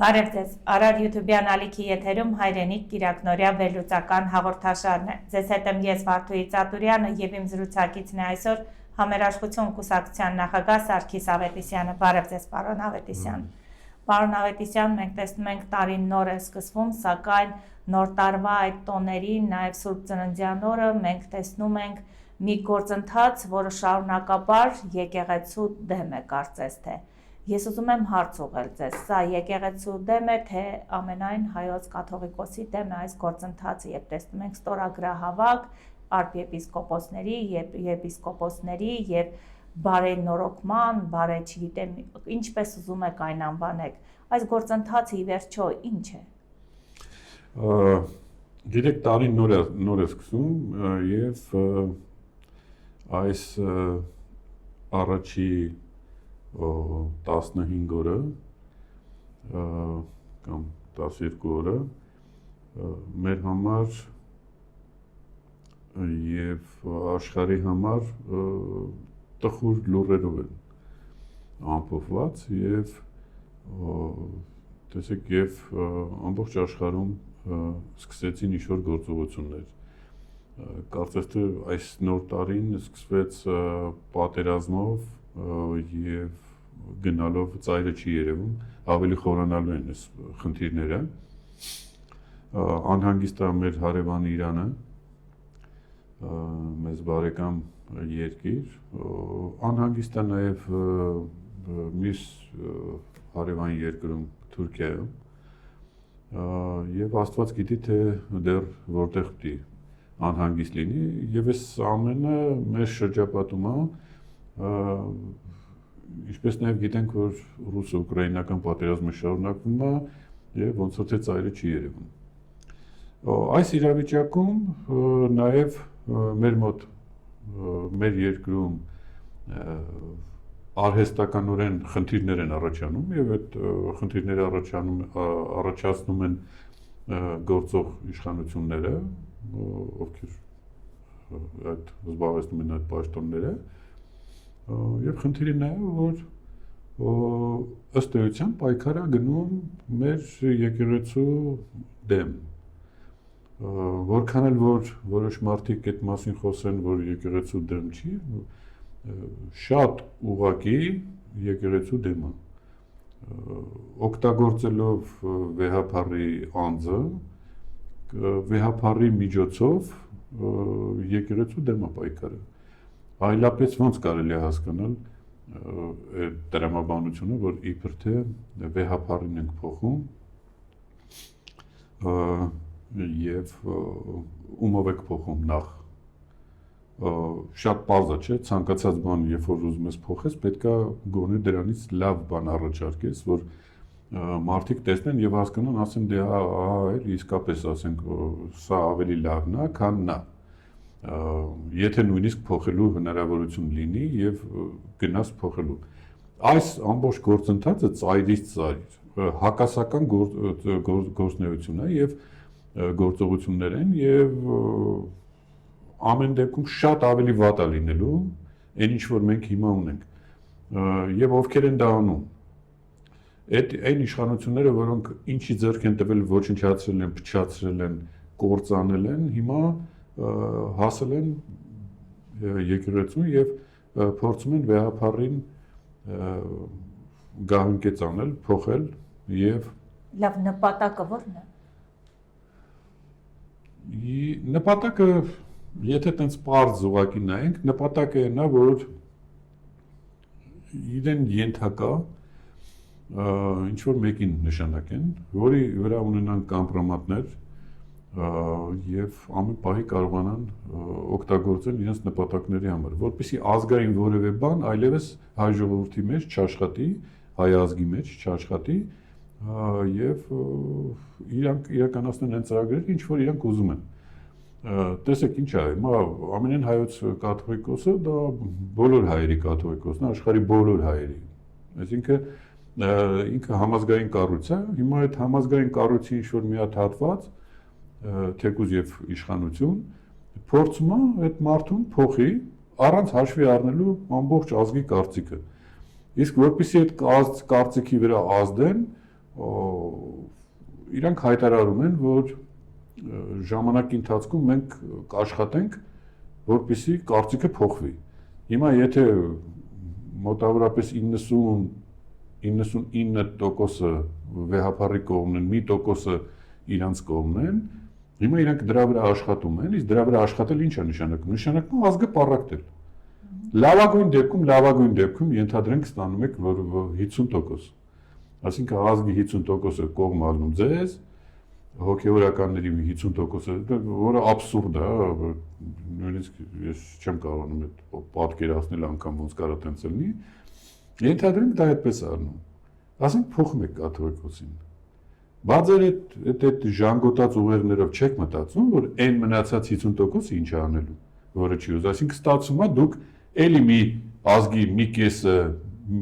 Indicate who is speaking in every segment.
Speaker 1: Բարև ձեզ, Արար YouTube-յան ալիքի եթերում հայրենիք կիրակնորյա վերլուծական հաղորդաշարն է։ Ձեզ հետ եմ ես Վարդուհի Ծատուրյանը և իմ զրուցակիցն է այսօր Համերաշխություն կուսակցության նախագահ Սարգիս Ավետիսյանը։ Բարև ձեզ, պարոն Ավետիսյան։ Պարոն Ավետիսյան, մենք տեսնում ենք տարին նոր է սկսվում, սակայն նոր տարվա այդ տոներին, նաև Սուրբ Ծննդյան օրը մենք տեսնում ենք մի գործընթաց, որը շարունակաբար եկեղեցու դեմ է կարծես թե։ Ես ուզում եմ հարց ուղղել ձեզ, սա եկեղեցու դեմ է, թե ամենայն հայոց կաթողիկոսի դեմ է այս գործընթացը, երբ տեսնում ենք ստորագրահավաք արքեպիսկոպոսների, եպիսկոպոսների եւ բարենորոգման, չգիտեմ, ինչպես ուզում եք այն անվանեք, այս գործընթացը ի վերջո ինչ է։
Speaker 2: Գիտեք, տարին նոր է սկսում եւ այս առաջի 15 օրը կամ 12 օրը մեր համար եւ աշխարհի համար տխուր լուրերով են ամփոփված եւ տեսեք եւ ամբողջ աշխարհում սկսեցին ինչ-որ գործողություններ։ Կարծես թե այս նոր տարին սկսվեց պատերազմով եւ գնալով ծայրը չի երևում, ավելի խորանալու են այս խնդիրները։ Անհանգիստ է մեր հարևան Իրանը, մեզ բարեկամ երկիր, անհանգիստ է նաև մյուս հարևան երկրում Թուրքիայում, եւ Աստված գիտի, թե դեռ որտեղ պիտի անհանգիստ լինի, եւ այս ամենը մեր շրջապատում է, ինչպես նաև գիտենք, որ ռուս-ուկրաինական պատերազմը շարունակվում է եւ ոնց որ թե ծայրը չի երևում։ Այս իրավիճակում նաև մեր մոտ մեր երկրում արհեստականորեն խնդիրներ են առաջանում եւ այդ խնդիրները առաջացնում են գործող իշխանությունները, ովքեր այդ զբաղեցնում են այդ պաշտոնները։ Եվ խնդիրն է, որ ըստ էության պայքարը գնում մեր եկեղեցու դեմ։ Որքան էլ որ որոշ մարդիկ այդ մասին խոսեն, որ եկեղեցու դեմ չի, շատ ուղղակի եկեղեցու դեմ է։ Օգտագործելով վեհափառի անձը, վեհափառի միջոցով եկեղեցու դեմ է պայքարը։ Այլապես ոնց կարելի է հասկանալ այդ տրամաբանությունը, որ իբր թե վեհափառին ենք փոխում եւ ումով եք փոխում նախ։ Շատ պարզ է, չէ՞, ցանկացած բան, երբ որ ուզում ես փոխես, պետքա գոնե դրանից լավ բան առաջարկես, որ մարդիկ տեսնեն եւ հասկանան, ասեն դե այլ իսկապես ասենք սա ավելի լավն է, քան նա։ Եթե նույնիսկ փոխելու հնարավորություն լինի եւ գնաս փոխելու։ Այս ամբողջ գործընթացը ծայրից ծայր հակասական գործունեություն է եւ գործողություններ են եւ ամեն դեպքում շատ ավելի վատ է լինելու այն ինչ որ մենք հիմա ունենք եւ ովքեր են դա անում։ Այն իշխանությունները, որոնք ինչի ձեռք են տվել, ոչնչացրել են, փչացրել են, կործանել են, հիմա հասել են եկեղեցուն եւ փորձում են վեհափառին գահընկեց անել, փոխել եւ
Speaker 1: լավ նպատակը ո՞րն է։
Speaker 2: Նպատակը, եթե տենց պարզ ուղղակի նայենք, նպատակը նա, որ իրեն ենթակա ինչ որ մեկին նշանակեն, որի վրա ունենան կամպրոմատներ եւ ամեն պահի կարողանան օգտագործել իրենց նպատակների համար, որպեսզի ազգային որևէ բան այլևս հայ ժողովրդի մեջ չաշխատի, հայ ազգի մեջ չաշխատի եւ իրանք իրականացնեն այն ծրագրերը, ինչ որ իրանք ուզում են։ Տեսեք ինչ է, հիմա ամենայն հայոց կաթողիկոսը դա բոլոր հայերի կաթողիկոսն է, աշխարհի բոլոր հայերի։ Այսինքն ինքը համազգային կառույց է, հիմա այդ համազգային կառույցի ինչ որ մի հատ հատված թեկուզ եւ իշխանություն փորձում է այդ մարդուն փոխի առանց հաշվի առնելու ամբողջ ազգի կարծիքը։ Իսկ որպեսզի այդ կարծիքի վրա ազդեն, իրանք հայտարարում են, որ ժամանակի ընթացքում մենք կաշխատենք, որպեսզի կարծիքը փոխվի։ Հիմա եթե մոտավորապես 99%-ը վեհապարի կողմն են, 1%-ը իրանց կողմն են, հիմա իրանք դրա վրա աշխատում են, իսկ դրա վրա աշխատել ինչ է նշանակում։ Նշանակում է ազգը պառակտել։ Լավագույն դեպքում ենթադրենք ստանում եք, որ 50%, այսինքն ազգի 50%-ը կողմ առնում ձեզ, հոգևորականների 50%-ը, որը աբսուրդ է, նույնիսկ ես չեմ կարողանում այդ պատկերացնել անգամ ոնց կարա տենց լինի, ենթադրենք դա այդպես առնում։ Ասենք փոխում եք կաթողիկոսին։ Բայց այդ ժանգոտած ուղերներով չեք մտածում, որ այն մնացած 50%-ը ինչ է անելու, որը չի ուզ, այսինքն ստացվում է դուք էլի մի ազգի մի կեսը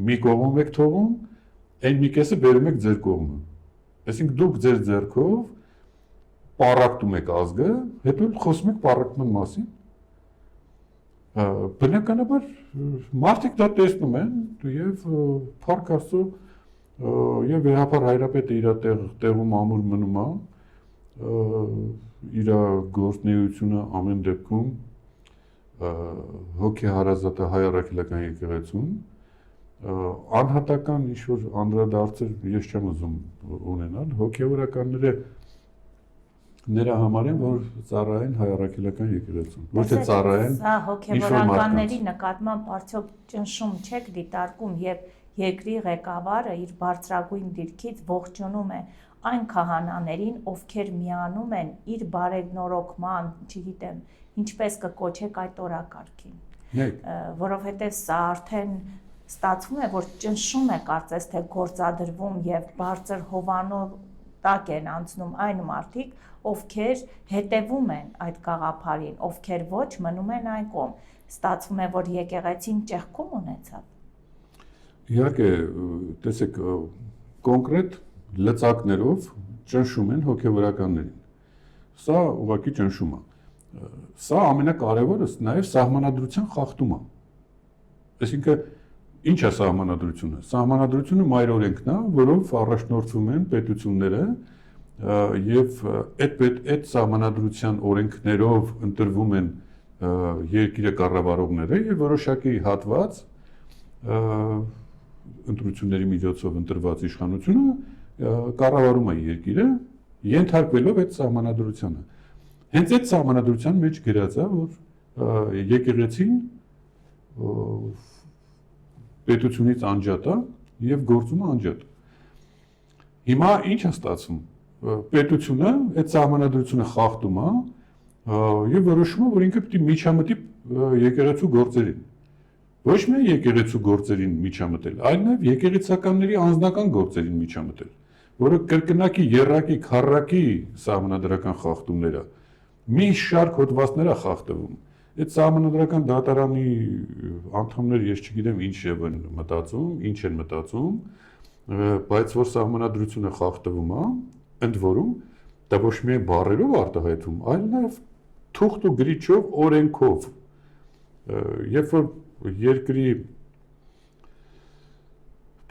Speaker 2: մի կողմում եք թողում, այն մի կեսը բերում եք ձեր կողմը։ Այսինքն դուք ձեր ձեռքով պառակտում եք ազգը, հետո խոսում եք պառակտման մասին։ Բնականաբար մարդիկ դա տեսնում են եւ փառք Աստծո եւ վեհապար հայրապետը իր տեղում ամուր մնում է, իր գործունեությունը ամեն դեպքում հոգեհարազատ հայ առաքելական եկեղեցուն անհատական ինչ-որ անդրադարձեր ես չեմ ուզում ունենալ, հոգևորականները նրա համար են, որ ծառայեն հայ առաքելական եկեղեցուն, ոչ թե ծառայեն
Speaker 1: սա հոգևորականների նկատմամբ արդյոք ճնշում չեք դիտարկում եւ երկրի ղեկավարը իր բարձրագույն դիրքից ողջունում է այն քահանաներին, ովքեր միանում են իր բարեգնորոգման, չգիտեմ, ինչպես կկոչեք այդ օրակարգին, որովհետև սա արդեն ստացվում է, որ ճնշում է կարծես թե գործադրվում եւ բարձր հովանով տակ են անցնում այն մարդիկ, ովքեր հետևում են այդ գաղափարին, ովքեր ոչ մնում են այն կողմ։ Ստացվում է, որ եկեղեցին ճեղքում ունեցավ։
Speaker 2: Իհարկե, տեսեք, կոնկրետ լծակներով ճնշում են հոգևորականներին։ Սա ուղղակի ճնշում է։ Սա ամենակարևորը նաև սահմանադրության խախտում է։ Այսինքն ինչ է սահմանադրությունը։ Սահմանադրությունը մայր օրենքն է, որով առաջնորդվում են պետությունները եւ այդ սահմանադրության օրենքներով ընտրվում են երկիրը կառավարողները եւ որոշակի հատված ընտրությունների միջոցով ընտրված իշխանությունը կառավարում է երկիրը, ենթարկվելով այդ սահմանադրությանը։ Հենց այդ սահմանադրության մեջ գրած է, որ եկեղեցին պետությունից անջատ է եւ գործում է անջատ։ Հիմա ինչ է ստացվում։ Պետությունը այդ սահմանադրությունը խախտում է եւ որոշում է, որ ինքը պետք է միջամտի եկեղեցու գործերին։ Ոչ միայն եկեղեցու գործերին միջամտել, այլ նաեւ եկեղեցականների անձնական գործերին միջամտել, որը կրկնակի, եռակի, քառակի սահմանադրական խախտումներ է։ Մի շարք հոդվածներ է խախտվում։ Այդ սահմանադրական դատարանի անդամները ես չգիտեմ ինչ են մտածում, բայց որ սահմանադրությունը խախտվում է, ընդ որում դա ոչ միայն բառերով արտահայտվում, այլ նաև թուղթ ու գրիչով, օրենքով։ Երբ որ երկրի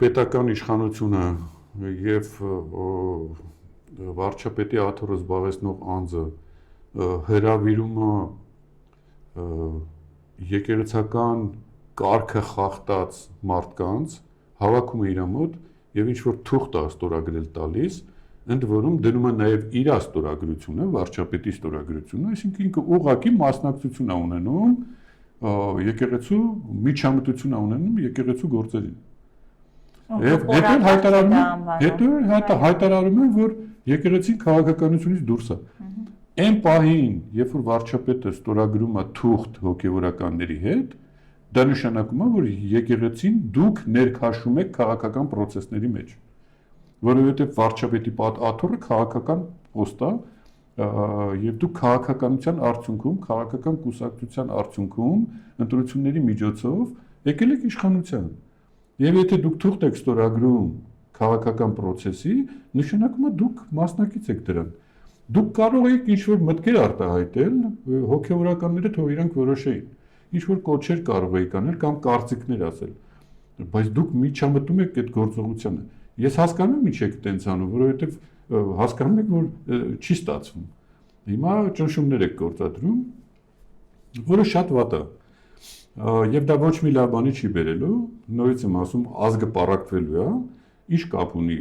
Speaker 2: պետական իշխանությունը եւ վարչապետի աթոռը զբաղեցնող անձը հրավիրում է եկեղեցական կարգը խախտած մարդկանց, հավաքում է իր մոտ եւ ինչ որ թուղթ է ստորագրել տալիս, ընդ որում դնում է նաեւ իր ստորագրությունը, վարչապետի ստորագրությունը, այսինքն ինքը ուղղակի մասնակցություն է ունենում եկեղեցու միջամտություն է ունենում եկեղեցու գործերին։ Եվ հետո հայտարարում են, որ եկեղեցին քաղաքականությունից դուրս է։ Այն պահին, երբ որ վարչապետը ստորագրում է թուղթ հոգևորականների հետ, դա նշանակում է, որ եկեղեցին դուք ներքաշում եք քաղաքական process-ների մեջ, որովհետև վարչապետի աթոռը քաղաքական post է, եւ դուք քաղաքականության արդյունքում, քաղաքական կուսակցության արդյունքում ընտրությունների միջոցով եկել եք իշխանության։ Եվ եթե դուք թուղթ եք ստորագրում քաղաքական process-ի, նշանակում է դուք մասնակից եք դրան։ Դուք կարող եք ինչ-որ մտքեր արտահայտել, հոգևորականները թող իրանք որոշեին, ինչ-որ կոչեր կարող եք անել կամ կարծիքներ ասել, բայց դուք միջամտում եք այդ գործողությանը։ Ես հասկանում եմ ինչ եք տենց անում, որովհետև հասկանում եք, որ չի ստացվում։ Հիմա ճնշումներ եք գործադրում, որը շատ վատ է։ Եվ դա ոչ մի լավ բանի չի բերելու, նորից եմ ասում, ազգը պառակտվելու է, ինչ կապ ունի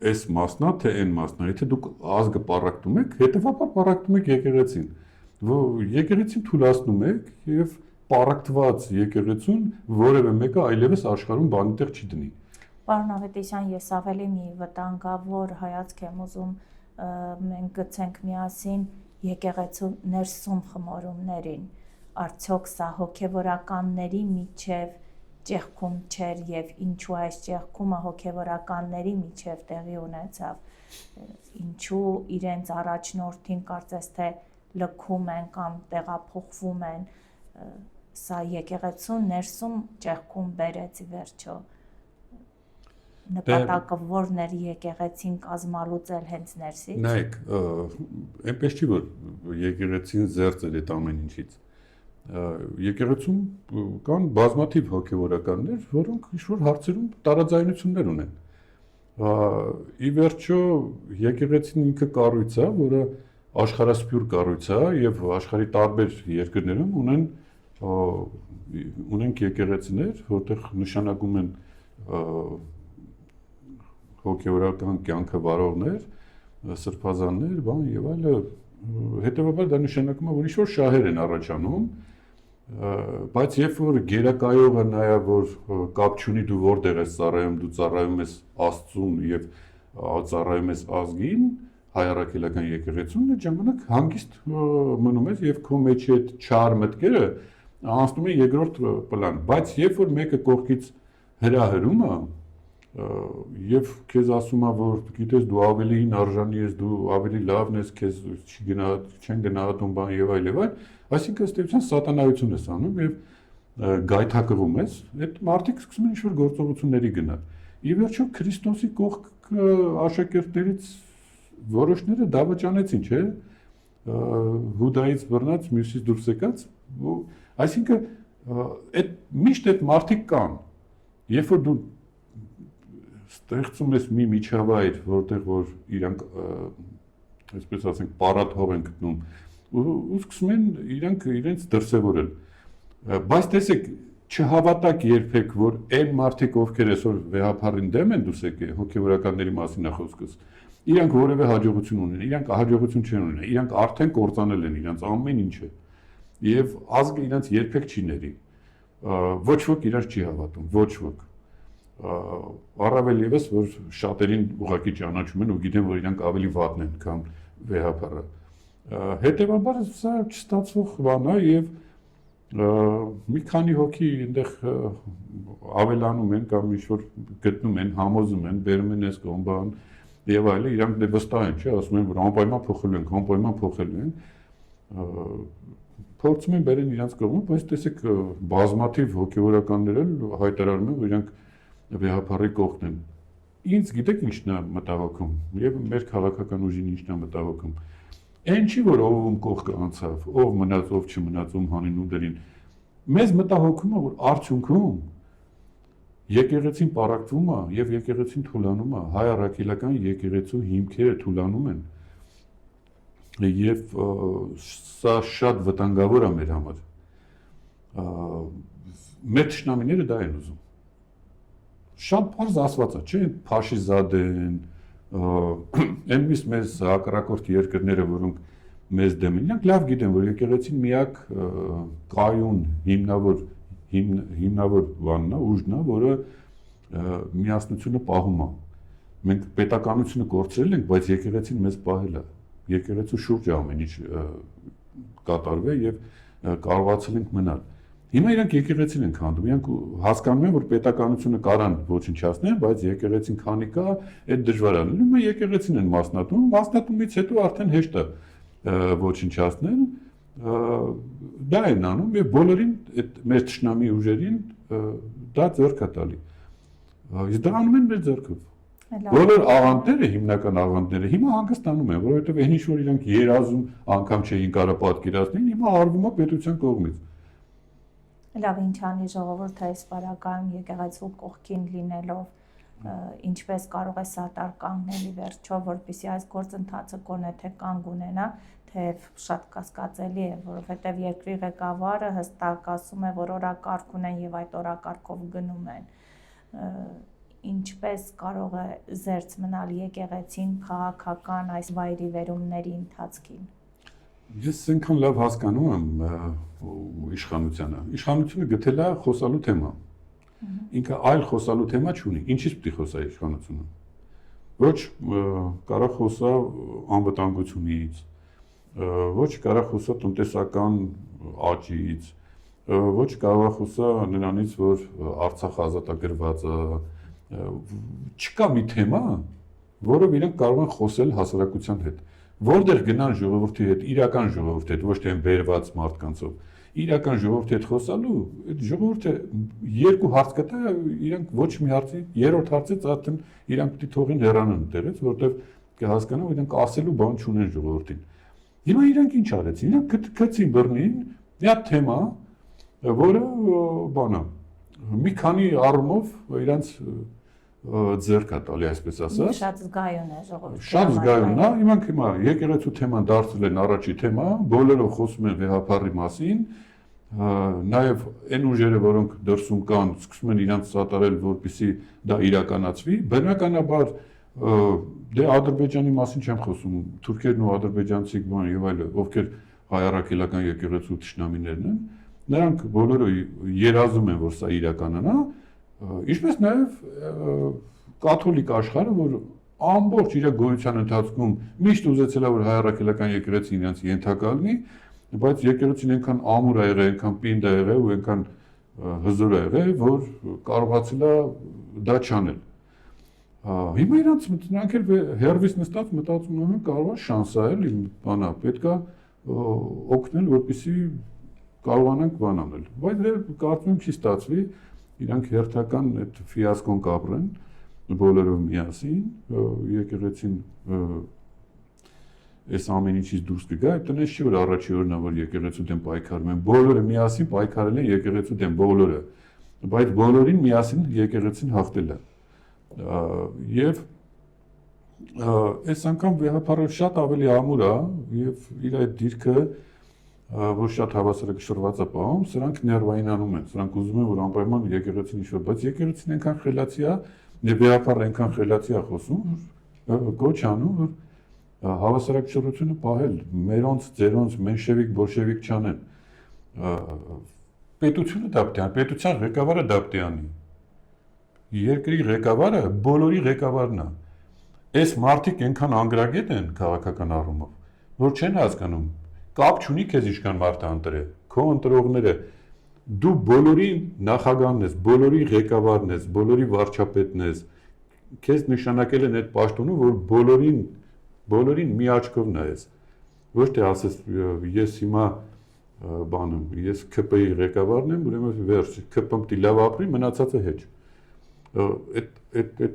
Speaker 2: այս մասնա, թե այն մասնա, եթե դուք ազգը պառակտում եք, հետևաբար պառակտում եք եկեղեցին, եկեղեցին թուլացնում եք եւ պառակտված եկեղեցուն որևէ մեկը այլևս աշխարհում բանի տեղ չի դնի։
Speaker 1: Պարոն Ավետիսյան, ես ավելի մի վտանգավոր հայացք եմ ուզում մենք գցենք միասին եկեղեցու ներսում խմորումներին, արդյոք սա հոգևորականների միջև ճեղքում չէր եւ ինչու այս ճեղքումը հոգևորականների միջև տեղի ունեցավ, ինչու իրենց առաջնորդին կարծես թե լքում են կամ տեղափոխվում են, սա եկեղեցու ներսում ճեղքում բերեց ի վերջո։ Նպատակը որն էր եկեղեցին կազմալուծել հենց ներսից։
Speaker 2: Նայեք, այնպես չի որ եկեղեցին զերծ էր այդ ամեն ինչից։ Եկեղեցում կան բազմաթիվ հոգևորականներ, որոնք ինչ-որ հարցերում տարաձայնություններ ունեն։ Ի վերջո եկեղեցին ինքը կառույց է, որը աշխարհասփյուր կառույց է եւ աշխարհի տարբեր երկրներում ունենք եկեղեցիներ, որտեղ նշանակում են հոգևորական կյանքը վարողներ, սրբազաններ, բան եւ այլը, հետեւաբար դա նշանակում է, որ ինչ-որ շահեր են առաջանում, բայց երբ որ գերակայողը նայա, որ կապ չունի դու որտեղ ես ծառայում, դու ծառայում ես Աստծուն եւ ծառայում ես ազգին, հայ առաքելական եկեղեցուն, այդ ժամանակ հանգիստ մնում ես եւ քո մեջ այդ չար մտքերը անցնում են երկրորդ պլան, բայց երբ որ մեկը կողքից հրահրում է եւ քեզ ասում է, որ գիտես դու ավելի արժանի ես, դու ավելի լավն ես, քեզ չեն գնահատում բան եւ այլ, այսինքն ըստեյության սատանայություն ես անում եւ գայթակղում ես, այդ մարդիկ սկսում են ինչ-որ գործողությունների գնալ։ Ի վերջո Քրիստոսի կողք աշակերտներից որոշները դավաճանեցին, չէ՞։ Հուդայից բռնած, մյուսից դուրս եկած, այսինքն այդ միշտ այդ մարդիկ կան։ Երբ որ դու ստեղծում ես մի միջավայր, որտեղ որ իրանք, այսպես ասենք, պարաթող են գտնում, ու սկսում են իրանք իրենց դրսևորել։ Բայց տեսեք, չհավատակ երբեք, որ այն մարդիկ, ովքեր այսօր վեհափառին դեմ են դուս եկել, հոգևորականների մասին է խոսքս, իրանք որևէ հաջողություն ունեն, իրանք հաջողություն չեն ունեն, իրանք արդեն կործանել են իրանք ամեն ինչը։ Եվ ազգը իրանք երբեք չի ների։ Ոչ ոք իրար չի հավատում, ոչ ոք։ Առավել եւս, որ շատերին ուղղակի ճանաչում են ու գիտեն, որ իրանք ավելի վատն են, քան վեհափառը։ Հետևաբար սա չստացվող բան է եւ մի քանի հոգի այնտեղ ավելանում են կամ ինչ-որ գտնում են, համոզում են, բերում են այս կողմ բան եւ այլը, իրանք դե վստահ են, չէ, ասում են, որ անպայման փոխելու են, փորձում են բերեն իրանք կողմը, բայց տեսեք, բազմաթիվ հոգեվորականներ էլ հայտարարում են, որ իրանք վեհափառի կողքն են։ Ինձ գիտեք ինչն է մտահոգում եւ մեր քաղաքական ուժին ինչն է մտահոգում։ Այն չի, որ ով կողքը անցավ, ով մնաց, ով չմնաց, ում հանին ու դրին։ Մեզ մտահոգում է, որ արդյունքում եկեղեցին պառակտվում է եւ եկեղեցին թուլանում է, հայ առաքելական եկեղեցու հիմքերը թուլանում են։ Եվ սա շատ վտանգավոր է մեր համար։ Մեր թշնամիները դա են ուզում։ Շատ բարձ ասված է, չէ՞, Փաշիզադեն, այնպես մեզ հակառակորդ երկրները, որոնք մեզ դեմ են, իրանք լավ գիտեն, որ եկեղեցին միակ կայուն հիմնավոր բանն է, ուժն է, որը միասնությունը պահում է։ Մենք պետականությունը կորցրել ենք, բայց եկեղեցին մեզ պահել է։ Եկեղեցու շուրջ ամեն ինչ կատարվել եւ կարողացել ենք մնալ։ Հիմա իրանք եկեղեցին են քանդում, իրանք հասկանում են, որ պետականությունը կարան ոչնչացնեն, բայց եկեղեցին քանի կա, այդ դժվար է։ Հիմա եկեղեցին են մասնատումից հետո արդեն հեշտ է ոչնչացնել, դա են անում եւ բոլորին այդ մեր ճշնամի ուժերին դա ձեռք է տալի։ Իսկ դա անում են մեր ձեռքով։ Բոլոր աղանդները, հիմնական աղանդները հիմա հանգստանում են, որովհետեւ այն ինչ որ իրանք երազում անգամ չէին կարող պատկերացնել, հիմա արվում է պետության կողմից։
Speaker 1: Լավ, ինչ անի ժողովուրդը այս բարակայում եկեղեցու կողքին լինելով ինչպես կարող է սատար կանգնել ի վերջո, որպեսզի այս գործընթացը կոնե թե կանգ ունենա, թեև շատ կասկածելի է, որովհետև երկրի ղեկավարը հստակ ասում է, որ օրակարգ ունեն եւ այդ օրակարգով գնում են։ Ինչպես կարող է զերծ մնալ եկեղեցին քաղաքական այս վայրիվերումների ընթացքին։
Speaker 2: Ես այնքան լավ հասկանում եմ իշխանությանը։ Իշխանությունը գտել է խոսալու թեմա։ Ինքը այլ խոսալու թեմա չունի։ Ինչից պետք է խոսա իշխանությունը։ Ոչ կարող խոսա անվտանգությունից, ոչ կարող խոսա տնտեսական աճից, ոչ կարող խոսա նրանից, որ Արցախը ազատագրված է։ Չկա մի թեմա, որով իրենք կարող են խոսել հասարակության հետ։ Որտեղ գնան ժողովրդի հետ, իրական ժողովրդի հետ, ոչ թե բերված մարդկանցով, իրական ժողովրդի հետ խոսալու, այդ ժողովուրդը երկու հարց կտա, իրանք ոչ մի հարցի, երրորդ հարցից արդեն իրանք պիտի թողին հեռանան տեղից, որտեղ կհասկանան, որ իրանք ասելու բան չունեն ժողովրդին։ Հիմա իրանք ինչ արեցին, իրանք գցին բռնին մի հատ թեմա, որը բանա, մի քանի առումով իրանք ձեռք է տալի, այսպես ասած։
Speaker 1: Շատ զգայուն է ժողովուրդը։
Speaker 2: Շատ զգայուն է, իմանք հիմա եկեղեցու թեման դարձել են առաջի թեմա, բոլորը խոսում են վեհապարի մասին, նաև այն ուժերը, որոնք դրսում կան, սկսում են իրանք սատարել, որպեսզի դա իրականացվի, բնականաբար դե Ադրբեջանի մասին չեմ խոսում, թուրքերն ու ադրբեջանցիք բան եւ այլն, ովքեր հայ առաքելական եկեղեցու թշնամիներն են, նրանք բոլորը երազում են, որ սա իրականանա, ինչպես նաև կաթոլիկ աշխարհը, որ ամբողջ իր գոյության ընթացքում միշտ ուզեցել է, որ հայ առաքելական եկեղեցին իրենց ենթակա լինի, բայց եկեղեցին այնքան ամուր է եղել, այնքան պինդ է եղել ու այնքան հզոր է եղել, որ կարողացել է դա չանել։ Հիմա նրանք էլ հերվիս նստած մտածում են, կարող է շանսա էլի, բանա, պետքա օգնել, որպեսզի կարողանանք բան անել։ Բայց դե կարծում եմ չի ստացվի, իրանք հերթական այդ ֆիասկոն կապրեն բոլորով միասին, եկեղեցին այս ամեն ինչից դուրս կգա, այդտենց չի որ առաջի օրն է որ եկեղեցու դեմ պայքարում են, բոլորը միասին պայքարել են եկեղեցու դեմ բոլորը, բայց բոլորին միասին եկեղեցին հաղթել է։ Եվ այս անգամ վեհապարը շատ ավելի ամուր է եւ իր այդ դիրքը որ շատ հավասարակշռված է պահում, սրանք ներվայնանում են, սրանք ուզում են որ անպայման եկեղեցին ինչ-որ, բայց եկեղեցին այնքան խելացի է, եւ վեհապարը այնքան խելացի է խոսում, գոչ անում, որ հավասարակշռությունը պահել, մերոնց, ձերոնց, մենշևիկ, բոլշևիկ չանեն։ Պետությունը դա պետք է անի, պետության ղեկավարը դա պետք է անի։ Երկրի ղեկավարը բոլորի ղեկավարն է։ Այս մարդիկ այնքան անգրագետ են քաղաքական առումով, որ չեն հասկանում, կապ չունի քեզ ինչքան մարդ ընտրե, քո ընտրողները դու բոլորի նախագահն ես, բոլորի ղեկավարն ես, բոլորի վարչապետն ես, քեզ նշանակել են այդ պաշտոնում, որ բոլորին մի աչքով նայես։ Ոչ թե ասես ես հիմա բանում, ես ԿՊ-ի ղեկավարն եմ, ուրեմն վերջ, ԿՊ-ն պիտի լավ ապրի, մնացածը հեչ։ Այդ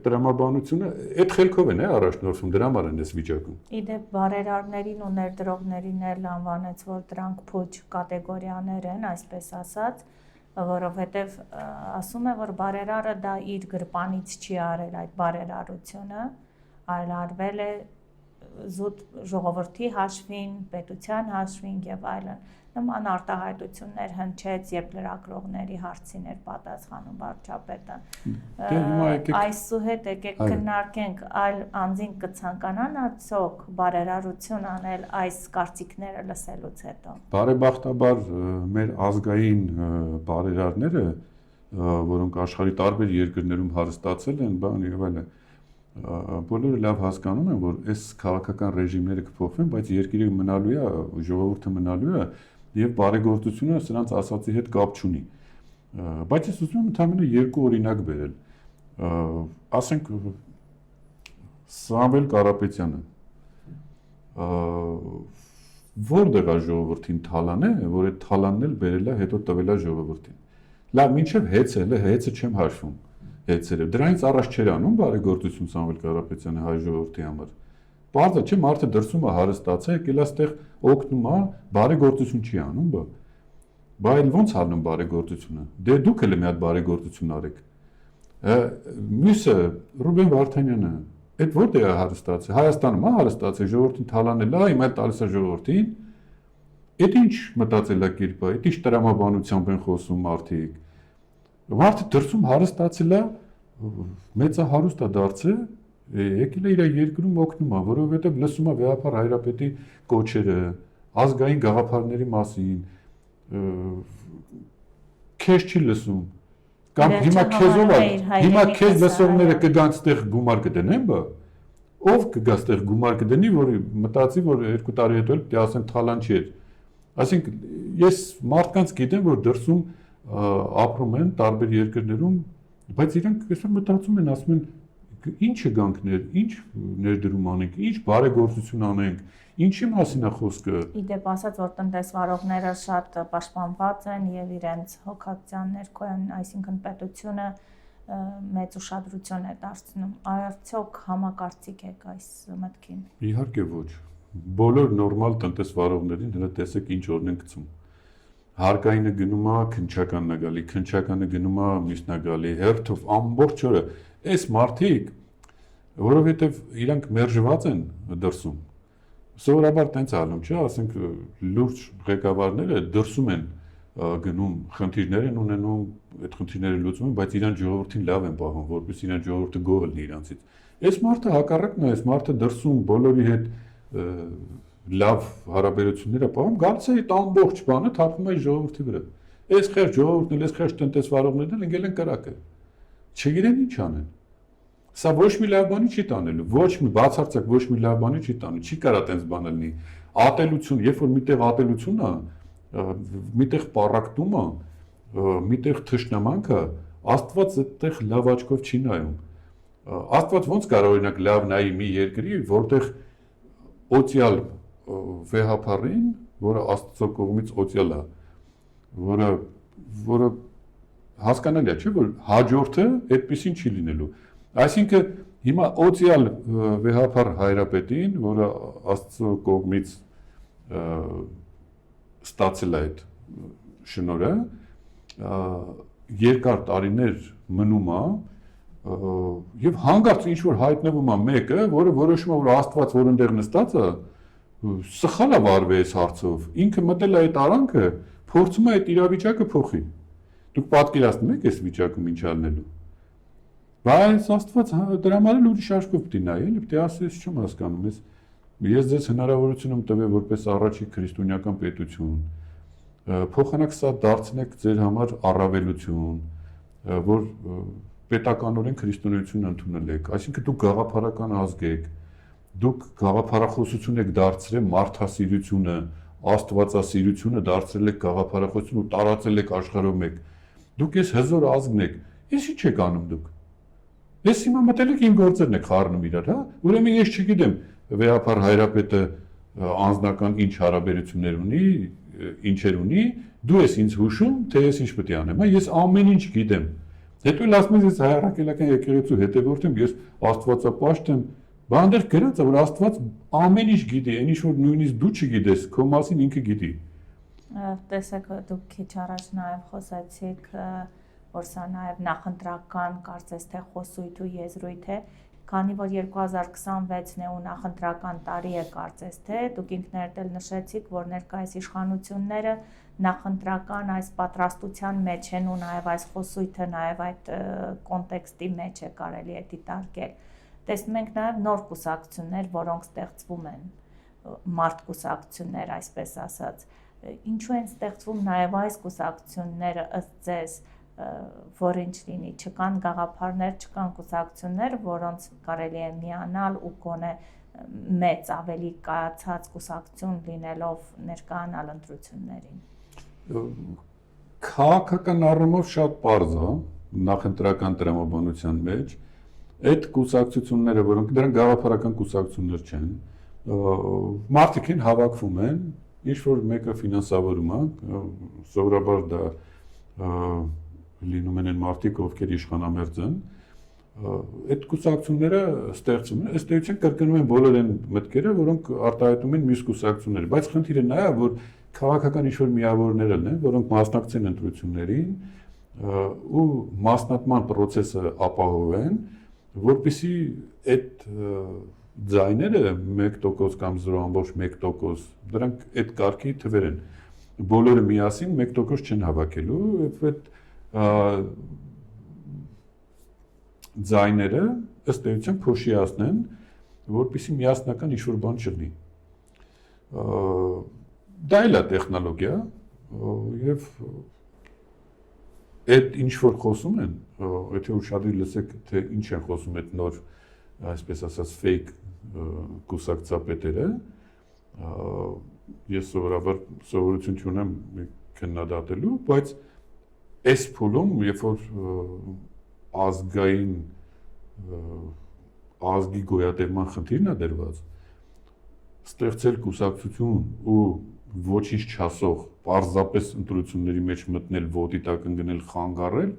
Speaker 2: տրամաբանությունը այդ խելքով են առաջնորդվում, դրա համար են այս վիճակում։
Speaker 1: Իդեպ բարերարներին ու ներդրողներին էլ անվանեց, որ դրանք փոչ կատեգորիաներ են, այսպես ասած, որովհետև ասում է, որ բարերարը դա իր գրպանից չի արել այդ բարերարությունը, այլ արվել է զուտ ժողովրդի հաշվին, պետության հաշվին եւ այլն։ Նման արտահայտություններ հնչեց, երբ լրագրողների հարցին էր պատասխանում վարչապետը։ Այսուհետ եկեք քննարկենք, այլ անձին կցանկանան արդյոք բարերարություն անել այս կարծիքները լսելուց հետո։
Speaker 2: Բարեբախտաբար մեր ազգային բարերարները, որոնք աշխարհի տարբեր երկրներում հարստացել են, բան եւ այլն, բոլորը լավ հասկանում են, որ այս քաղաքական ռեժիմները կփոխվեն, բայց երկիրը մնալու է, ժողովուրդը մնալու է եւ բարեգործությունը սրանց ասացի հետ կապ չունի։ Բայց ես ուզում եմ ընդհանրապես երկու օրինակ բերել։ Ասենք Սամվել Կարապետյանը որտեղ է ժողովրդին թալան է, որ այդ թալանն էլ բերել է հետո տվել է ժողովրդին։ Լավ, մինչև հեծը չեմ հաշվում։ Հեծերը դրանից առաջ չէր անում բարեգործություն Սամվել Կարապետյանը հայ ժողովրդի համար։ Բարձր չէ, մարդը դրսում է հարստացել, եկել այստեղ օգնում է, բարեգործություն չի անում, բայց ոնց անում բարեգործությունը։ Դե դուք էլ մի հատ բարեգործություն արեք։ Մյուսը Ռուբեն Վարդանյանը, այդ որտեղ է հարստացել, Հայաստանում է հարստացել, ժողովրդին թալանել է, հիմա տալիս է ժողովրդին, այդ ինչ մտածելակերպ է, այդ ինչ տրամաբանությամբ են խոսում մարդիկ, մարդը դրսում հարստացել է, մեծահարուստ է դարձել, եկել է իր երկրում օգնում է, որովհետև լսում է Վեհապար Հայրապետի կոչերը, ազգային գաղափարների մասին, քեզ չի լսում, կամ հիմա քեզ լսողները կգան ստեղ գումար կդնեն, բա ով կգա ստեղ գումար կդնի, որ մտածի, որ 2 տարի հետո էլ պետք է ասեն թալան չէր։ Այսինքն ես մարդկանց գիտեմ, որ դրսում ապրում են տարբեր երկրներում, բայց իրանք այսօր մտածում են, ասում են ինչը գանքներ, ինչ ներդրում անենք, ինչ բարեգործություն անենք, ինչի մասին է խոսքը։
Speaker 1: Իդեպ ասած, որ տնտեսվարողները շատ պաշտպանված են եւ իրենց հոգացան ներքո են, այսինքն պետությունը մեծ ուշադրություն է դարձնում։ Արդյոք համակարծիք եք այս մտքին։
Speaker 2: Իհարկե ոչ։ Բոլոր նորմալ տնտեսվարողներին հենց տեսեք ինչ օրն են գցում։ Հարկայինը գնում է, քնչականն է գալի, քնչականը գնում է, մյուսն է գալի, հերթով ամբողջ օրը այս մարդիկ, որովհետև իրանք մերժված են դրսում։ Սովորաբար տենց ալում, չէ, ասենք լուրջ ղեկավարները դրսում են գնում, խնդիրներ են ունենում, այդ խնդիրները լուծում են, բայց իրանք ժողովրդին լավ են պահում, որպեսզի իրանք ժողովուրդը գող լինի իրանցից։ Այս մարդը հակառակն է, այս մարդը դրսում բոլորի հետ լավ հարաբերությունները պահում, գալիս է այդ ամբողջ բանը թափում է ժողովրդի վրա։ Այս խեղճ ժողովուրդն էլ, այս խեղճ տնտեսվարողներն էլ ընկել են կրակը։ Չգիտեն ինչ անեն։ Սա ոչ մի լավ բանի չի տանելու, ոչ մի բացարձակ ոչ մի լավ բանի չի տանելու, չի կարա տենց բան լինի։ Ատելություն, երբ որ միտեղ ատելություն է, միտեղ պառակտում է, միտեղ թշնամանք է, Աստված այդտեղ լավ աչքով չի նայում։ Աստված ոնց կարող օրինակ լավ նայի մի երկրի, որտեղ օծյալ վեհապարին, որը Աստծո կողմից օծյալ է, որը հասկանալի է, չէ՞ որ հաջորդը այդպեսին չի լինելու։ Այսինքն հիմա օծյալ Վեհապար Հայրապետին, որը Աստծո կողմից ստացել է այդ շնորհը, երկար տարիներ մնում է եւ հանգարց ինչ որ հայտնվում է մեկը, որը որոշում է, որ Աստված որ այնտեղ նստած է, սխալ է վարվել այս հարցով, ինքը մտել է այդ արանքը, փորձում է այդ իրավիճակը փոխի։ Դուք պատկերացնում եք այս վիճակում ինչ ալնելու։ Բայց Աստված դրա համար էլ ուրիշ աչքով պիտի նայի, էլի պիտի ասի, ես չեմ հասկանում, ես ձեզ հնարավորություն եմ տվել որպես առաջի քրիստոնեական պետություն, փոխանակ սա դարձնեք ձեր համար առավելություն, որ պետականորեն քրիստոնեություն ընդունել եք, այսինքն դուք գաղափարական ազգ եք, դուք գաղափարախոսություն եք դարձրել մարդասիրությունը, աստվածասիրությունը դարձրել եք գաղափարախոսություն ու տարածել եք աշխարհում եք, դուք ես հզոր ազգն եք, ես ինչ եք անում դուք։ Ես հիմա մտել եք իմ գործերն եք խառնում իրար, հա, ուրեմն ես չգիտեմ Վեհապար Հայրապետը անձնական ինչ հարաբերություններ ունի, ինչեր ունի, դու ես ինձ հուշում, թե ես ինչ պետք է անեմ, հա, ես ամեն ինչ գիտեմ։ Հետո էլ ասում ես հայ առաքելական եկեղեցու հետևորդ եմ, ես աստվածապաշտ եմ, բանդեր գրած է, որ Աստված ամեն ինչ գիտի, այն ինչ որ նույնիսկ դու չգիտես, քո մասին ինքը գիտի։
Speaker 1: Տեսեք, դուք քիչ առաջ նաև խոսացիք, որ սա նաև նախընտրական կարծես թե խոսույթ ու եզրույթ է, քանի որ 2026-ն է ու նախընտրական տարի է կարծես թե, դուք ինքներդ էլ նշեցիք, որ ներկայիս իշխանությունները նախընտրական այս պատրաստության մեջ են ու նաև այս խոսույթը նաև այդ կոնտեքստի մեջ է կարելի է դիտարկել։ Տեսնում ենք նաև նոր կուսակցություններ, որոնք ստեղծվում են, մարդ կուսակցություններ, այսպես ասած, ինչու են ստեղծվում նաև այս կուսակցությունները ըստ ձեզ, որ ինչ լինի, չկան գաղափարներ, չկան կուսակցություններ, որոնց կարելի է միանալ ու գոնե մեծ ավելի կայացած կուսակցություն լինելով ներկայանալ ընտրություններին։
Speaker 2: Քաղաքական առումով շատ պարզ է նախընտրական տրամաբանության մեջ, այդ կուսակցությունները, որոնք դրանք գաղափարական կուսակցություններ չեն, մարդիկ են հավաքվում են, ինչ որ մեկը ֆինանսավորում է, սովորաբար դա լինում են մարդիկ, ովքեր իշխանամերձ են, այդ կուսակցությունները ստեղծում են, ըստ էության կրկնում են բոլոր այն մտքերը, որոնք արտահայտում են մյուս կուսակցությունները, բայց խնդիրը նա է, որ քաղաքական ինչ-որ միավորներ են, որոնք մասնակցեն ընտրություններին, ու մասնատման process-ը ապահովեն, որպեսզի այդ ձայները 1% կամ 0.1% դրանք այդ կարգի թվեր են։ Բոլորը միասին 1% չեն հավաքելու, եւ այդ ձայները ըստ էության փոշիացնեն, որպեսզի միասնական ինչ-որ բան չլինի։ Դա էլ է տեխնոլոգիա, եւ այդ ինչ որ խոսում են, եթե ուշադիր լսեք, թե ինչ են խոսում այդ նոր, այսպես ասած, fake կուսակցապետերը, ես սովորաբար սովորություն չունեմ քննադատելու, բայց այս փուլում, երբ որ ազգային ազգի գոյատևման խնդիրն է դրված, ստեղծել կուսակցություն ու ոչինչ չասող, պարզապես ընտրությունների մեջ մտնել, ոտի տակ ընկնել, խանգարել,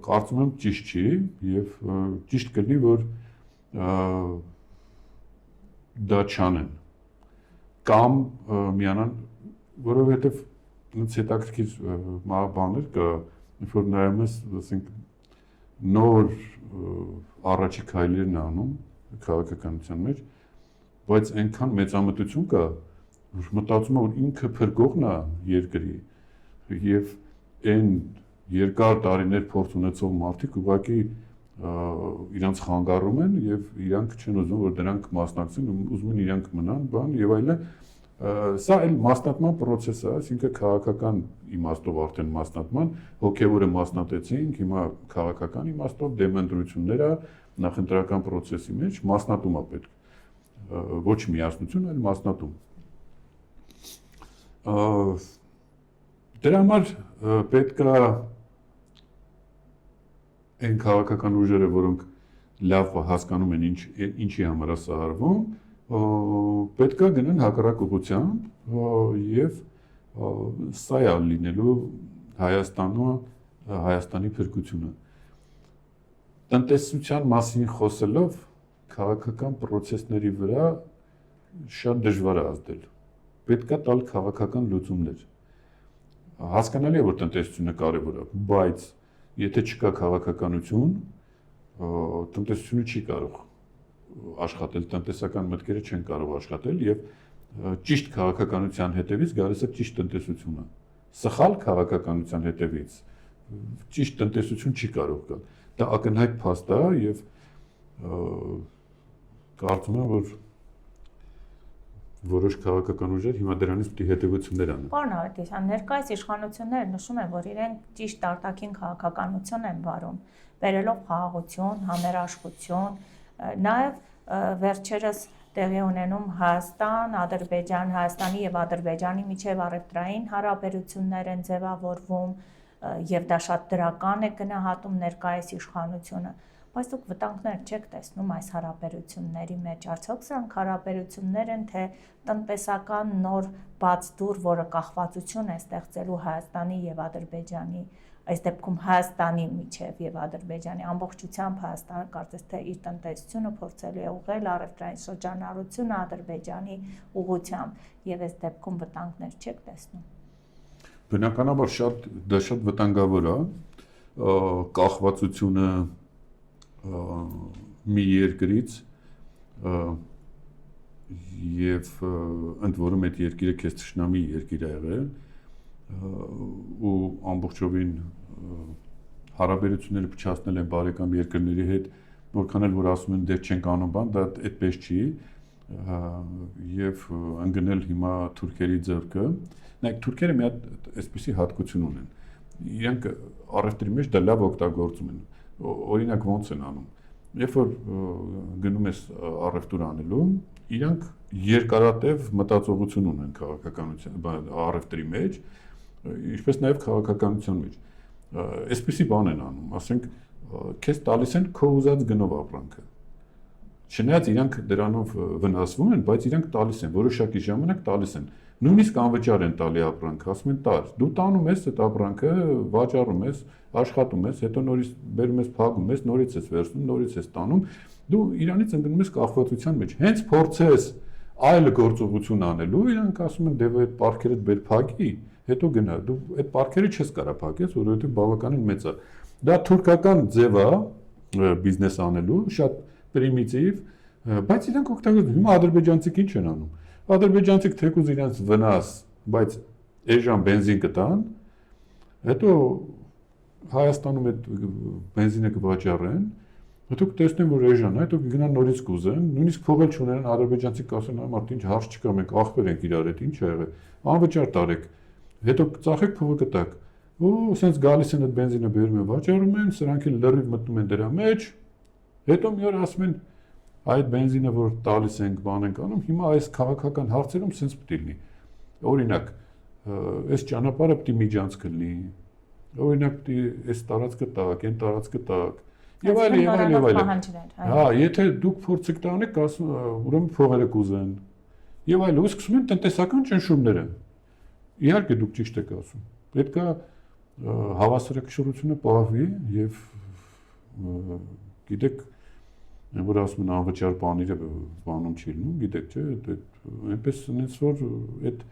Speaker 2: կարծում եմ ճիշտ չի եւ ճիշտ կլինի, որ դա չանեն կամ միանան, որովհետեւ ինձ հետաքրքիր բաներ կա, երբ որ նայում ես, ասենք, նոր առաջի քայլերն անում քաղաքականության մեջ, բայց այնքան մեծամտություն կա, որ մտածում եմ, որ ինքը փրկողն է երկրի եւ այն երկար տարիներ փորձ ունեցող մարդիկ ուղղակի իրանց խանգարում են եւ իրանք չեն ուզում, որ դրանք մասնակցեն, ուզում են իրանք մնան, բան եւ այլն։ Սա էլ մասնատման process է, այսինքն քաղաքական իմաստով արդեն մասնատման, հոգեվորը մասնատեցինք, հիմա քաղաքական իմաստով դեմընտրությունները նախընտրական process-ի մեջ մասնատում է պետք։ Ոչ միասնություն, այլ մասնատում։ Դրա համար պետք է այն քաղաքական ուժերը, որոնք լավ հասկանում են ինչի համար է սա արվում, պետք է գնան հակառակ ուղղությամբ եւ սա է լինելու Հայաստանի փրկությունը։ Տնտեսության մասին խոսելով քաղաքական process-ների վրա շատ դժվար է ազդել։ Պետք է տալ քաղաքական լուծումներ։ Հասկանալի է, որ տնտեսությունը կարևոր է, բայց եթե չկա քաղաքականություն, տնտեսությունը չի կարող աշխատել, տնտեսական մտքերը չեն կարող աշխատել եւ ճիշտ քաղաքականության հետևից գալիս է ճիշտ տնտեսությունը։ Սխալ քաղաքականության հետևից ճիշտ տնտեսություն չի կարող գալ։ Դա ակնհայտ փաստ է եւ կարծում եմ, որ որոշ քաղաքական ուժեր հիմա դրանից պետք է հետևություններ անեն։
Speaker 1: Պարոն Ավետիսյան, ներկայիս իշխանությունները նշում են, որ իրենք ճիշտ արտաքին քաղաքականություն են վարում, բերելով խաղաղություն, համերաշխություն, նաև վերջերս տեղի ունենում Հայաստան, Ադրբեջան, Հայաստանի եւ Ադրբեջանի միջև առևտրային հարաբերություններ են ձևավորվում եւ դա շատ դրական է գնահատում ներկայիս իշխանությունը, բայց դուք վտանգներ չեք տեսնում այս հարաբերությունների մեջ, արդյոք սրանք հարաբերություններ են, թե տնտեսական նոր բաց դուռ, որը կախվածություն է ստեղծելու Հայաստանի եւ Ադրբեջանի, այս դեպքում Հայաստանի միջև եւ Ադրբեջանի ամբողջությամբ Հայաստանը կարծես թե իր տնտեսությունը փորձելու է ուղղել առևտրային շրջանառությունը Ադրբեջանի ուղղությամբ եւ այս դեպքում վտանգներ չեք տեսնում։
Speaker 2: Բնականաբար դա շատ վտանգավոր է, կախվածությունը մի երկրից եւ ընդ որում այդ երկիրը քեզ ճշնամի երկիր է եղել ու ամբողջովին հարաբերությունները փչացնել են բարեկամ երկրների հետ, որքան էլ որ ասում են դեռ չենք անում բան, դա այդպես չի եւ ընկնել հիմա թուրքերի ձեռքը։ Նայեք, թուրքերը մի հատ այսպիսի հատկություն ունեն։ Իրանք առևտրի մեջ դա լավ օգտագործում են։ Օրինակ ոնց են անում։ Երբ որ գնում ես առևտուր անելու, իրանք երկարատև մտածողություն ունեն քաղաքականության առևտրի մեջ, ինչպես նաև քաղաքականության մեջ։ Այսպիսի բան են անում, ասենք, քեզ տալիս են քո ուզած գնով ապրանքը։ Չնայած իրանք դրանով վնասվում են, բայց իրանք տալիս են, որոշակի ժամանակ տալիս են։ Նույնիսկ անվճար են տալի ապրանքը, ասում են տար։ Դու տանում ես այդ ապրանքը, վաճառում ես, աշխատում ես, հետո նորից բերում ես, փակում ես, նորից ես վերցնում, նորից ես տանում։ Դու իրանից ընկնում ես կախվածության մեջ։ Հենց փորձես այլ գործողություն անելու, իրանք ասում են դե այդ պարքերը բեր փակի, հետո գնա։ Դու այդ պարքերը չես կարող փակես, որովհետեւ բավականին մեծ է։ Դա թուրքական ձև է բիզնես անելու, շատ պրիմիտիվ, բայց իրանք օգտագործում։ Հիմա ադրբեջանցիք ինչ են անում։ Ադրբեջանցիք թեկուզ իրանք վնաս, բայց էժան բենզին կտան, հետո Հայաստանում այդ բենզինը կվաճառեն, հետո կտեսնեն, որ էժան է, հետո կգնան նորից կուզեն, նույնիսկ փողել չունենան, ադրբեջանցիք կասեն, այ մարդ ինչ հարց չկա, մենք ախպեր ենք իրար հետ, ինչ ա եղել, անվճար տարեք, հետո կծախեք փողը կտակ, ու սենց գալիս են այդ բենզինը բերում են, վաճառում են, սրանք էլ լրիվ մտնում են դրա մեջ, հետո մի օր ասում են, այդ բենզինը, որ տալիս ենք, բան ենք անում, հիմա այս քաղաքական հարցերում սենց պետք է լինի, օրինակ, այս ճանապարհը պետք է միջանցք լինի, օրինակ այս տարածքը տակ, այն տարածքը տակ, եւ այլն։ Հա, եթե դուք փորձեք տանեք, ուրեմն փողերը կուզեն։ Եվ այլն, ու սկսում են տնտեսական ճնշումները։ Իհարկե դուք ճիշտ եք ասում։ Պետք է հավասարակշռությունը պահվի եւ գիտեք, որ ասում են անվճար բաները բանում չի լինում, գիտեք, չէ, այնպես ինձ որ այդ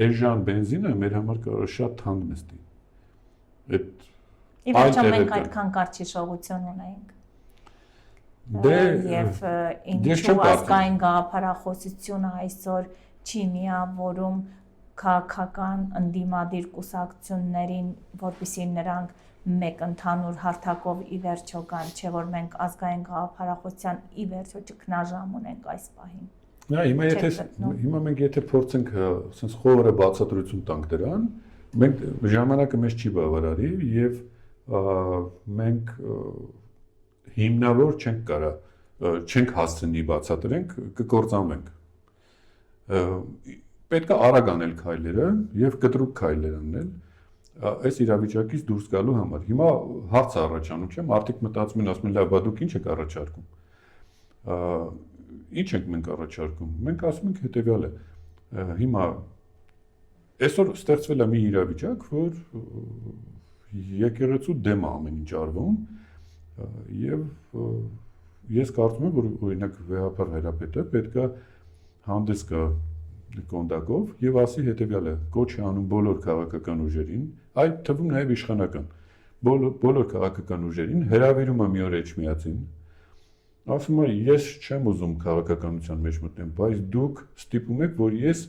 Speaker 2: էժան բենզինը մեր համար կարող է շատ թանկ նստի։
Speaker 1: Ի վերջո մենք այդքան կարճ հիշողություն ունենք։ Եվ ինչու ազգային գաղափարախոսությունը այսօր չի միավորում քաղաքական ընդդիմադիր կուսակցություններին, որպեսզի նրանք մեկ ընդհանուր հարթակով ի վերջո գան, չէ որ մենք ազգային գաղափարախոսության ի վերջո ճգնաժամ ունենք այս պահին։
Speaker 2: Հիմա մենք եթե փորձենք ասենց խորը բացատրություն տանք դրան, մենք ժամանակը մեզ չի բավարարի եւ մենք հիմնավոր չենք կարա չենք հասցնի բացատրենք, կկործանվենք։ Պետք է արագ անել քայլերը եւ կտրուկ քայլեր անել այս իրավիճակից դուրս գալու համար։ Հիմա հարց առաջանում չէ, մարդիկ մտածում են, ասում են, լավ, բա դուք ինչ եք առաջարկում։ Ինչ ենք մենք առաջարկում։ Մենք ասում ենք հետեւյալը։ Հիմա այսօր ստեղծվել է մի իրավիճակ, որ եկեղեցու դեմ է ամեն ինչ արվում եւ ես կարծում եմ, որ օրինակ վեհապար հայրապետը պետք է հանդես գա կոնդակով եւ ասի հետեւյալը. կոչ է անում բոլոր քաղաքական ուժերին, այդ թվում նաեւ իշխանական, բոլոր քաղաքական ուժերին հրավիրում է մի օր Էջմիածին, ասում է ես չեմ ուզում քաղաքականության մեջ մտնեմ, բայց դուք ստիպում եք, որ ես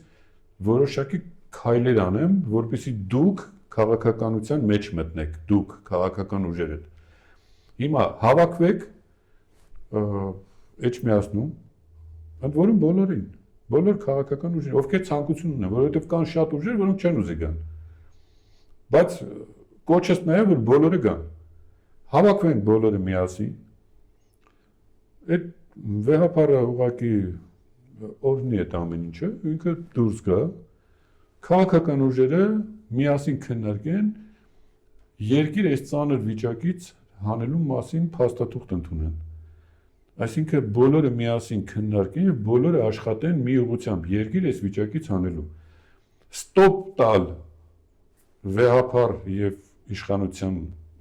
Speaker 2: որոշակի քայլեր անեմ, որպեսզի դուք քաղաքականության մեջ մտնեք, դուք քաղաքական ուժերը։ Հիմա հավաքվեք Էջմիածնում, ընդ որում բոլորին, բոլոր քաղաքական ուժերը, ովքեր ցանկություն ունեն, որովհետև կան շատ ուժեր, որոնք չեն ուզի գան։ Բայց կոչս նաև որ բոլորը գան։ Հավաքվենք բոլորը միասին։ Այդ վեհապարը ուղղակի օրհնի այդ ամեն ինչը, ինքը դուրս գա։ Քաղաքական ուժերը միասին քննարկեն երկիր այս ծանր վիճակից հանելու մասին փաստաթուղթ ընդունեն։ Այսինքն բոլորը միասին քննարկեն եւ բոլորը աշխատեն մի ուղղությամբ երկիր այս վիճակից հանելու։ Ստոպ տալ վեհապար եւ իշխանության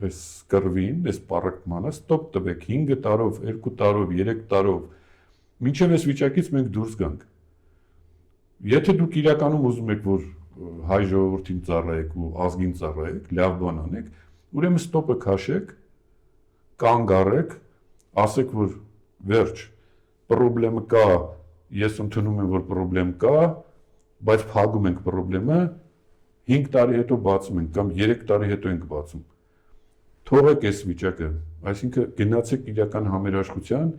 Speaker 2: այս կռվին, այս պարակմանը ստոպ տվեք 5 տարով, 2 տարով, 3 տարով, մինչեւ այս վիճակից մենք դուրս գանք։ Եթե դուք իրականում ուզում եք, որ հայ ժողովրդին ծառայեք ու ազգին ծառայեք, լավ բան անեք, ուրեմն ստոպը քաշեք, կանգ առեք, ասեք, որ վերջ, պրոբլեմը կա, ես ընդունում եմ, որ պրոբլեմ կա, բայց փակում ենք պրոբլեմը, 5 տարի հետո բացում ենք կամ 3 տարի հետո ենք բացում։ Թողեք այս վիճակը, այսինքն գնացեք իրական համերաշխության,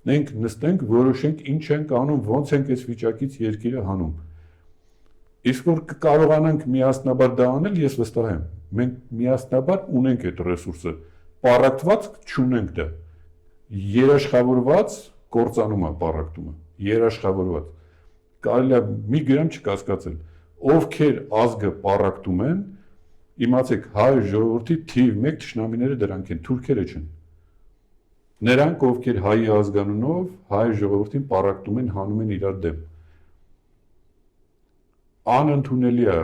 Speaker 2: մենք նստենք, որոշենք ինչ ենք անում, ոնց ենք այս վիճակից երկիրը հանում։ Իսկ որ կարողանանք միասնաբար դա անել, ես վստահ եմ, մենք միասնաբար ունենք այդ ռեսուրսը, պարակտված չունենք դա։ Երաշխավորված կործանում է պարակտումը, երաշխավորված։ Կարելի է մի գրամ չկասկածել, ովքեր ազգը պարակտում են, իմացեք հայ ժողովրդի թիվ 1 թշնամիները դրանք են, թուրքերը չեն։ Նրանք, ովքեր հայի ազգանունով հայ ժողովրդին պարակտում են, հանում են իրար դեմ։ Անընդունելի է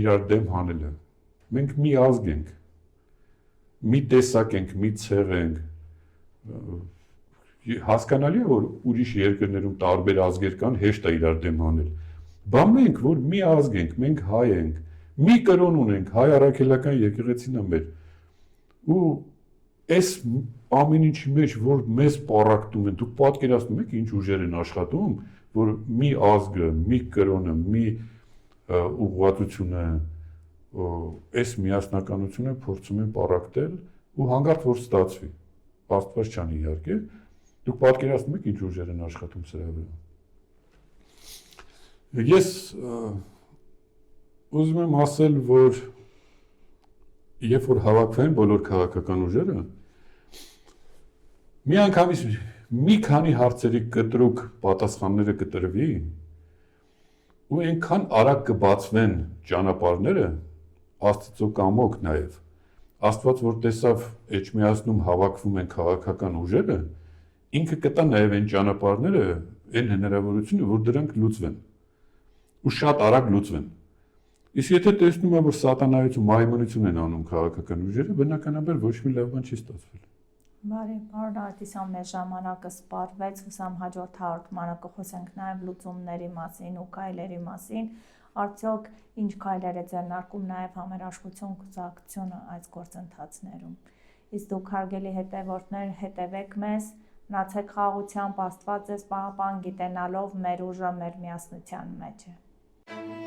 Speaker 2: իրար դեմ հանելը։ Մենք մի ազգ ենք, մի տեսակ ենք, մի ցեղ ենք։ Հասկանալի է, որ ուրիշ երկրներում տարբեր ազգեր կան, հեշտ է իրար դեմ հանել։ Բա մենք, որ մի ազգ ենք, մենք հայ ենք, մի կրոն ունենք, հայ առաքելական եկեղեցին է մեր։ Ու այս ամեն ինչի մեջ, որ մեզ պարակտում են, դուք պատկերացնում եք ինչ ուժեր են աշխատում, որ մի ազգը, մի կրոնը, մի ուղղվածությունը, այս միասնականությունը փորձում են պարակտել ու հանգարտ որ ստացվի։ Աստված չանի իհարկե, դուք պատկերացնում եք ինչ ուժեր են աշխատում սրա վրա։ Ես ուզում եմ ասել, որ երբ որ հավաքվեն բոլոր քաղաքական ուժերը, միանգամից մի քանի հարցերի կտրուկ պատասխանները կտրվի ու այնքան արագ կբացվեն ճանապարհները, Աստծո կամոք նաև, Աստված որ տեսավ Էջմիածնում հավաքվում են քաղաքական ուժերը, ինքը կտա նաև այն ճանապարհները, այն հնարավորությունը, որ դրանք լուծվեն ու շատ արագ լուծվեն։ Իսկ եթե տեսնում եմ, որ սատանայություն, մայմունություն են անում քաղաքական ուժերը, բնականաբար ոչ մի լավ բան չի ստացվել։
Speaker 1: Բարի, պարոն Արտիսյան, մեր ժամանակը սպառվեց, հուսամ հաջորդ հաղորդմանը կխոսենք նաև լուծումների մասին ու քայլերի մասին։ Արդյոք ինչ քայլեր է ձեռնարկում նաև Համերաշխություն կուսակցությունը այս գործընթացներում։ Իսկ դուք հարգելի հետևորդներ, հետևեք մեզ, մնացեք խաղաղությամբ, Աստված ձեզ պահապան, գիտենալով մեր ուժը մեր միասնության մեջ է։